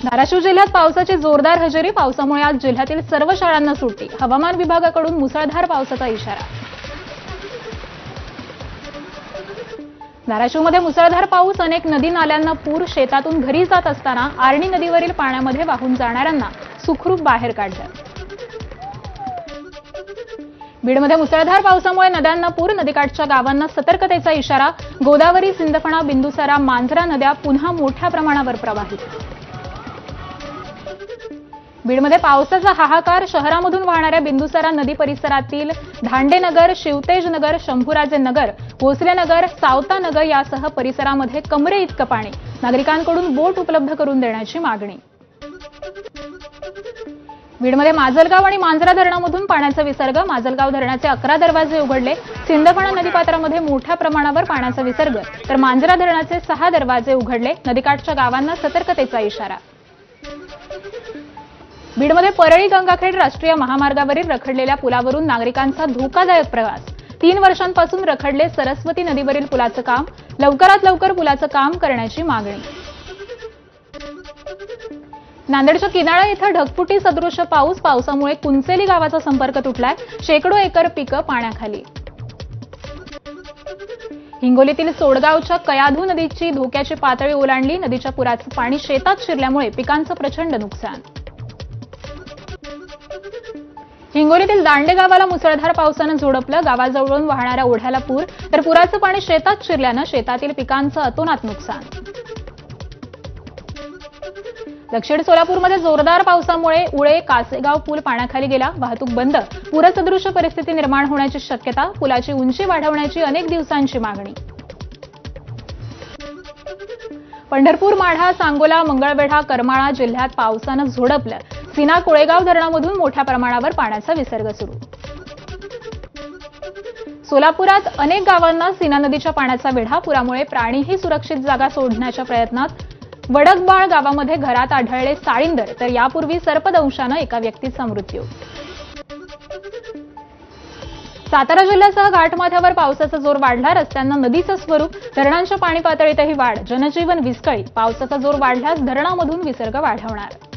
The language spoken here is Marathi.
धाराशिव जिल्ह्यात पावसाची जोरदार हजेरी. पावसामुळे आज जिल्ह्यातील सर्व शाळांना सुट्टी. हवामान विभागाकडून मुसळधार पावसाचा इशारा. धाराशिवमध्ये मुसळधार पाऊस. अनेक नदी नाल्यांना पूर. शेतातून घरी जात असताना आर्णी नदीवरील पाण्यामध्ये वाहून जाणाऱ्यांना सुखरूप बाहेर काढलं. बीडमध्ये मुसळधार पावसामुळे नद्यांना पूर. नदीकाठच्या गावांना सतर्कतेचा इशारा. गोदावरी, सिंदफणा, बिंदुसरा, मांजरा नद्या पुन्हा मोठ्या प्रमाणावर प्रवाहित. बीडमध्ये पावसाचा हाहाकार. शहरामधून वाहणाऱ्या बिंदुसरा नदी परिसरातील धांडेनगर, शिवतेजनगर, शंभूराजेनगर, भोसलेनगर, सावतानगर यासह परिसरामध्ये कमरे इतकं पाणी. नागरिकांकडून बोट उपलब्ध करून देण्याची मागणी. बीडमध्ये माजलगाव आणि मांजरा धरणामधून पाण्याचा विसर्ग. माजलगाव धरणाचे 11 दरवाजे उघडले. सिंदफणा नदीपात्रामध्ये मोठ्या प्रमाणावर पाण्याचा विसर्ग, तर मांजरा धरणाचे 6 दरवाजे उघडले. नदीकाठच्या गावांना सतर्कतेचा इशारा. बीडमध्ये परळी गंगाखेड राष्ट्रीय महामार्गावरील रखडलेल्या पुलावरून नागरिकांचा धोकादायक प्रवास. 3 वर्षांपासून रखडले सरस्वती नदीवरील पुलाचं काम. लवकरात लवकर पुलाचं काम करण्याची मागणी. नांदेडच्या किनाळा इथं ढगफुटी सदृश्य पाऊस. पावसामुळे कुंचेली गावाचा संपर्क तुटलाय. शेकडो एकर पिकं पाण्याखाली. हिंगोलीतील सोडगावच्या कयाधू नदीची धोक्याची पातळी ओलांडली. नदीच्या पुराचं पाणी शेतात शिरल्यामुळे पिकांचं प्रचंड नुकसान. हिंगोलीतील दांडे गावाला मुसळधार पावसानं झोडपलं. गावाजवळून वाहणाऱ्या ओढ्याला पूर, तर पुराचं पाणी शेतात शिरल्यानं शेतातील पिकांचं अतोनात नुकसान. दक्षिण सोलापूरमध्ये जोरदार पावसामुळे उळे कासेगाव पूल पाण्याखाली गेला. वाहतूक बंद. पूरसदृश परिस्थिती निर्माण होण्याची शक्यता. पुलाची उंची वाढवण्याची अनेक दिवसांची मागणी. पंढरपूर, माढा, सांगोला, मंगळवेढा, करमाळा जिल्ह्यात पावसानं झोडपलं. सीना कोळेगाव धरणामधून मोठ्या प्रमाणावर पाण्याचा विसर्ग सुरू. सोलापुरात अनेक गावांना सीना नदीच्या पाण्याचा वेढा. पुरामुळे प्राणीही सुरक्षित जागा सोडण्याच्या प्रयत्नात. वडकबाळ गावामध्ये घरात आढळले साळींदर, तर यापूर्वी सर्पदंशानं एका व्यक्तीचा मृत्यू. सातारा जिल्ह्यासह घाटमाथ्यावर पावसाचा जोर वाढला. रस्त्यांना नदीचं स्वरूप. धरणांच्या पाणी पातळीतही वाढ. जनजीवन विस्कळीत. पावसाचा जोर वाढल्यास धरणामधून विसर्ग वाढवणार.